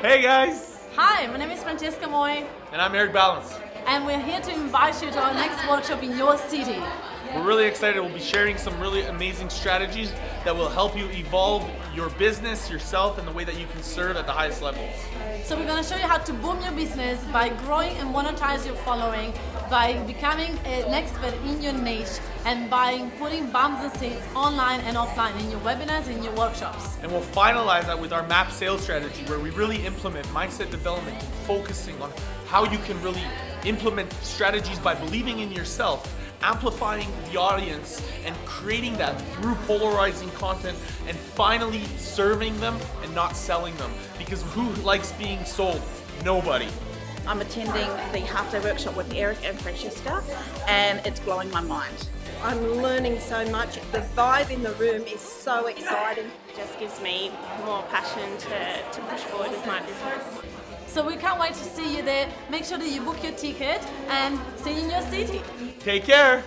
Hey guys! Hi, my name is Francesca And I'm Eric Balance. and we're here to invite you to our next workshop in your city. We're really excited. We'll be sharing some really amazing strategies that will help you evolve your business, yourself, and the way that you can serve at the highest levels. So we're going to show you how to boom your business by growing and monetize your following, by becoming an expert in your niche, and by putting bums and seats online and offline in your webinars and your workshops. And we'll finalize that with our MAP sales strategy, where we really implement mindset development and focusing on how you can really implement strategies by believing in yourself, amplifying the audience, and creating that through polarizing content, and finally serving them and not selling them. Because who likes being sold? Nobody. I'm attending the half-day workshop with Eric and Francesca, and it's blowing my mind. I'm learning so much. The vibe in the room is so exciting. It just gives me more passion to push forward with my business. So we can't wait to see you there. Make sure that you book your ticket and see you in your city. Take care!